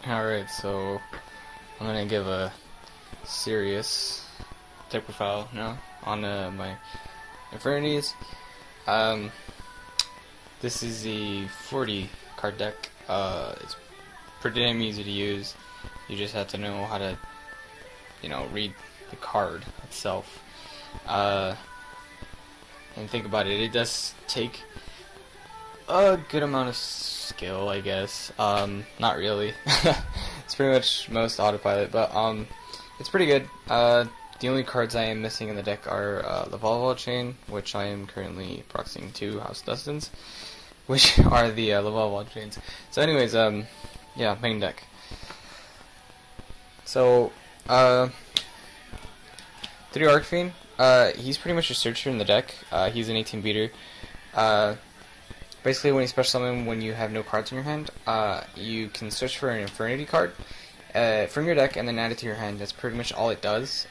Alright, so I'm gonna give a serious deck profile now on my Infernities. This is the 40 card deck. It's pretty damn easy to use. You just have to know how to, read the card itself. And think about it, it does take a good amount of skill, I guess. Not really. It's pretty much most autopilot, but it's pretty good. The only cards I am missing in the deck are the Volleyball Chain, which I am currently proxying to House Dustins, which are the Volleyball Chains. So anyways, yeah, main deck. So, 3 Arcfiend, he's pretty much a searcher in the deck. He's an 18 beater. Basically, when you special summon when you have no cards in your hand, you can search for an Infernity card from your deck and then add it to your hand. That's pretty much all it does.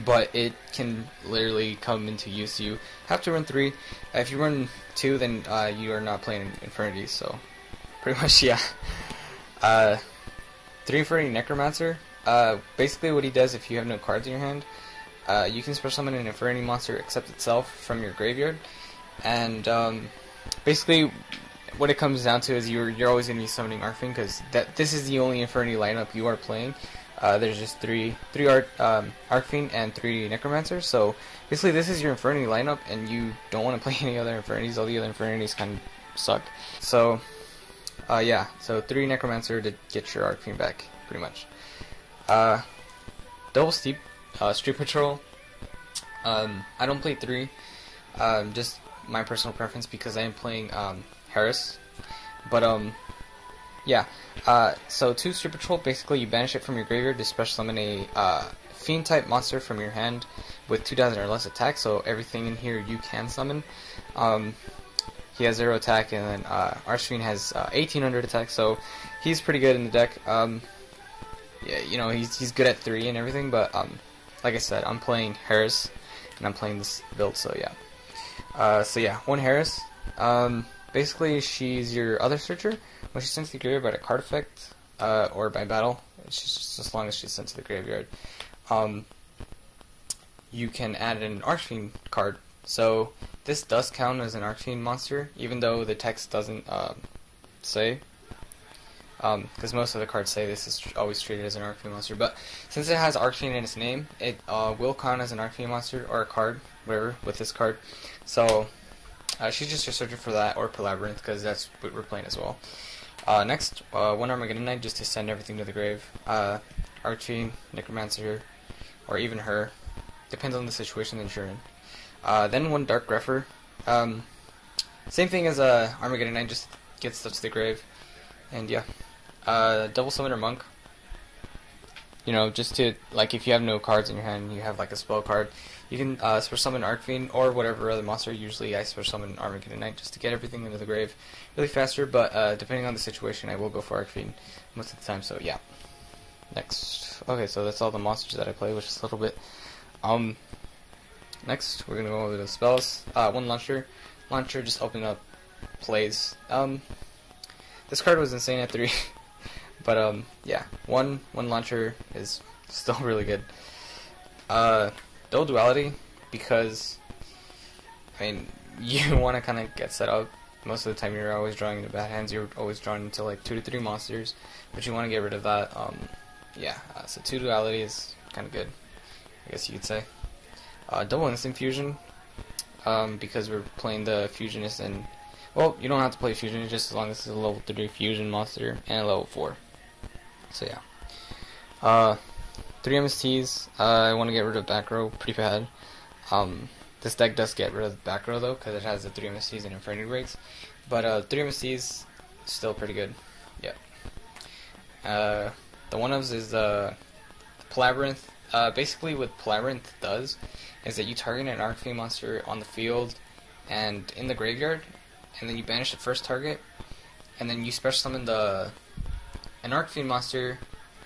But it can literally come into use. You have to run 3. If you run 2, then you are not playing Infernity. So, pretty much, yeah. 3 Infernity Necromancer. Basically, what he does if you have no cards in your hand, you can special summon an Infernity monster except itself from your graveyard. And basically, what it comes down to is you're always going to be summoning Arcfiend, because this is the only Infernity lineup you are playing. There's just three Arcfiend and 3 Necromancers. So basically, this is your Infernity lineup, and you don't want to play any other Infernities. All the other Infernities kind of suck. So yeah, so 3 Necromancer to get your Arcfiend back, pretty much. Double Steep, Street Patrol. I don't play 3. Just my personal preference, because I am playing Harris. But yeah. So 2 Street Patrol, basically you banish it from your graveyard to special summon a Fiend type monster from your hand with 2,000 or less attack. So everything in here you can summon. He has 0 attack, and then Archfiend has 1,800 attack. So he's pretty good in the deck. Yeah, he's good at 3 and everything. But like I said, I'm playing Harris, and I'm playing this build. So yeah. So yeah, 1 Harris. Basically, she's your other searcher. When she's sent to the graveyard by a card effect, or by battle, she's just as long as she's sent to the graveyard, you can add an Archfiend card. So this does count as an Archfiend monster, even though the text doesn't say. Because most of the cards say this is always treated as an Arcfiend monster. But since it has Arcfiend in its name, it will count as an Arcfiend monster, or a card, whatever, with this card. So she's just your searcher for that, or Labyrinth, because that's what we're playing as well. Next, 1 Armageddon Knight, just to send everything to the grave. Archfiend, Necromancer, or even her. Depends on the situation that you're in. Then 1 Dark Grepher. Same thing as Armageddon Knight, just gets stuff to the grave. And yeah. Double Summoner Monk. Just to, like, if you have no cards in your hand, you have like a spell card, you can special summon Arcfiend or whatever other monster. Usually I special summon Armageddon Knight just to get everything into the grave really faster, but depending on the situation, I will go for Arcfiend most of the time. So yeah. Next. Okay, so that's all the monsters that I play, which is a little bit. Next, we're gonna go over the spells. 1 Launcher. Launcher, just open up plays. This card was insane at 3. But yeah, one Launcher is still really good. Double Duality, because I mean, you want to kind of get set up. Most of the time you're always drawing into bad hands. You're always drawing into like 2 to 3 monsters, but you want to get rid of that. Yeah, so 2 Duality is kind of good, I guess you could say. Double Instant Fusion, because we're playing the Fusionist, and well, you don't have to play Fusion just as long as it's a level 3 Fusion monster and a level 4. So yeah. 3 MSTs. I want to get rid of back row pretty bad. This deck does get rid of the back row though, because it has the 3 MSTs and Infernity breaks. But 3 MSTs still pretty good. Yeah. The one-ofs is the Labyrinth. Basically, what Labyrinth does is that you target an Arcfiend monster on the field and in the graveyard, and then you banish the first target, and then you special summon an Arcfiend monster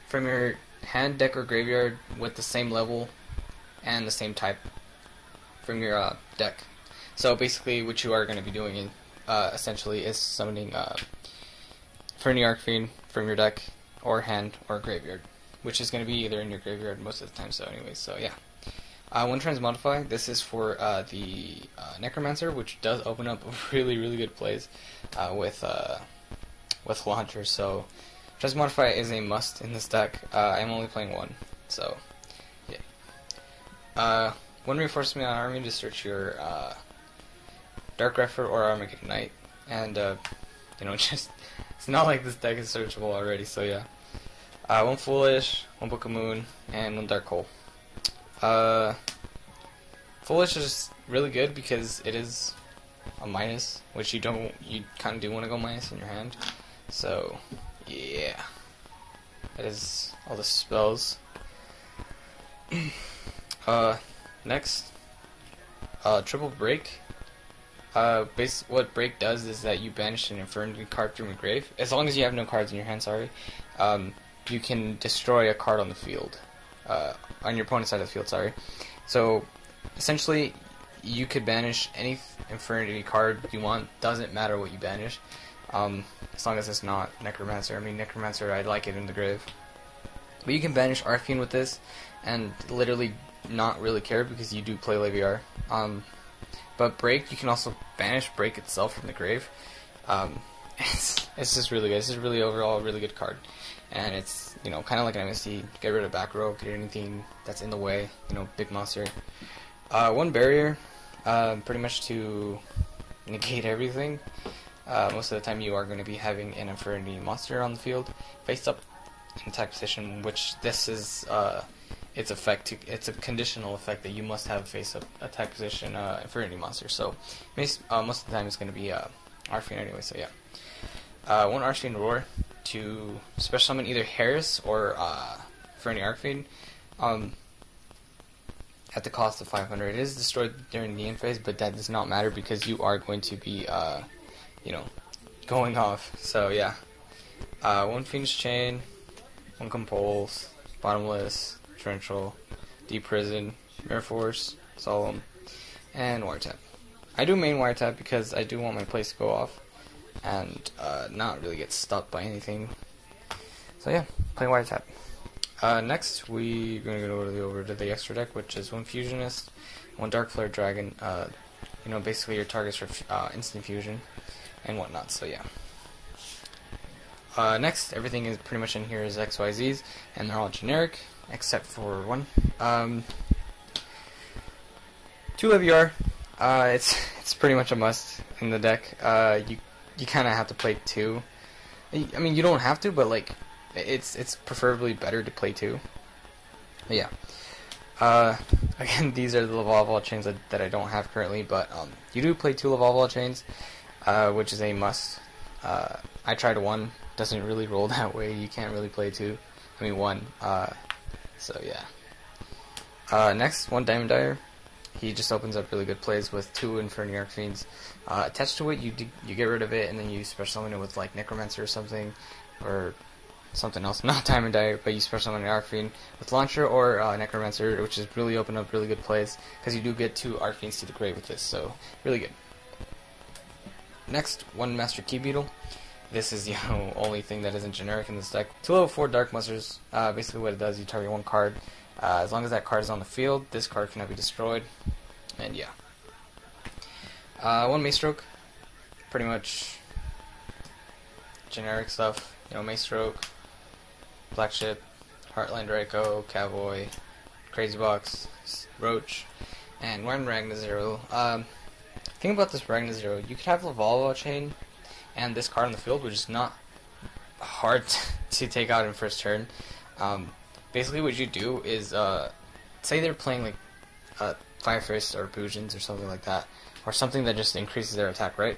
from your hand, deck, or graveyard with the same level and the same type from your deck. So basically, what you are going to be doing essentially is summoning Infernity Arcfiend from your deck, or hand, or graveyard, which is going to be either in your graveyard most of the time. So anyways, so yeah. One Transmodify, this is for the Necromancer, which does open up really good plays with Launcher. So Transmodify is a must in this deck. I'm only playing one, so yeah. One Reinforcement on Army to search your Dark Refer or Armageddon Knight, and you know, just it's not like this deck is searchable already. So yeah. One Foolish, one Book of Moon, and one Dark Hole. Foolish is really good because it is a minus, which you kind of do want to go minus in your hand. So, yeah. That is all the spells. Next, Triple Break. What Break does is that you banish an Infernity card from your grave. As long as you have no cards in your hand, sorry. You can destroy a card on the field. On your opponent's side of the field, sorry. So, essentially, you could banish any Infernity card you want. Doesn't matter what you banish, as long as it's not Necromancer. I mean, Necromancer, I'd like it in the grave. But you can banish Arcane with this, and literally not really care because you do play Leviar. But Break, you can also banish Break itself from the grave. It's just really good. It's just really overall a really good card. And it's, you know, kind of like an MST. Get rid of back row, get anything that's in the way, you know, big monster. One Barrier, pretty much to negate everything. Most of the time you are going to be having an Infernity monster on the field, face up in attack position, which this is its effect. It's a conditional effect that you must have face up attack position Infernity monster. So most of the time it's going to be Arfiend anyway. So yeah, one Arfiend Roar to special summon either Harris or Infernity Arfiend. At the cost of 500. It is destroyed during the end phase, but that does not matter because you are going to be, you know, going off. So yeah, one Phoenix Chain, one Compulse, Bottomless, Torrential, Deep Prison, Mirror Force, Solemn, and Wiretap. I do main Wiretap because I do want my place to go off and not really get stuck by anything. So yeah, play Wiretap. Next, we're going to go over to the extra deck, which is one Fusionist, one Dark Flare Dragon, you know, basically your targets for instant fusion and whatnot, so yeah. Next, everything is pretty much in here is XYZs, and they're all generic, except for one. Two Leviar, it's pretty much a must in the deck. You kind of have to play two. I mean, you don't have to, but like, it's preferably better to play two. But yeah. Again, these are the Lavalval chains that I don't have currently, but you do play two Lavalval chains, which is a must. I tried one, doesn't really roll that way. You can't really play two. I mean one. So yeah. Next, one Diamond Dyer. He just opens up really good plays with two Infernity Arcfiends. Attached to it, you get rid of it, and then you special summon it with like Necromancer or something, or something else, not Diamond Dyer, but you special summon an Arcfiend with Launcher or Necromancer, which is really open up really good plays, because you do get two Arcfiends to the grave with this, so really good. Next, one Master Key Beetle. This is the only thing that isn't generic in this deck. Two level 4 Dark Monsters. Basically what it does, you target one card. As long as that card is on the field, this card cannot be destroyed, and yeah. One Mace Stroke. Pretty much generic stuff, you know, Mace Stroke, Black Ship, Heartland Draco, Cowboy, Crazy Box, Roach, and one Ragna Zero. Thing about this Ragna Zero, you could have Lavalval Chain and this card on the field, which is not hard to take out in first turn. Basically what you do is, say they're playing like Fire Fist or Bujins or something like that, or something that just increases their attack, right?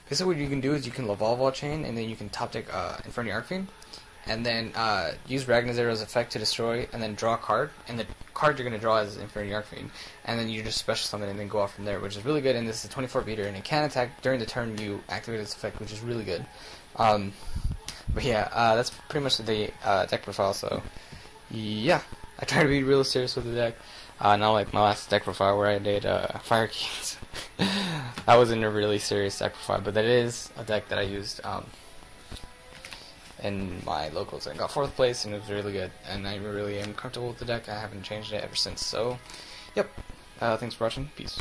Basically what you can do is you can Lavalval Chain, and then you can top deck Infernity Arcfiend, and then use Ragna Zero's effect to destroy, and then draw a card, and the card you're going to draw is Infernity Arcfiend, and then you just special summon and then go off from there, which is really good, and this is a 24 beater, and it can attack during the turn you activate its effect, which is really good. But yeah, that's pretty much the deck profile, so yeah, I try to be real serious with the deck. Not like my last deck profile where I did Fire Keys. That wasn't a really serious deck profile, but that is a deck that I used. in my locals and got 4th place, and it was really good. And I really am comfortable with the deck. I haven't changed it ever since. So, yep. Thanks for watching. Peace.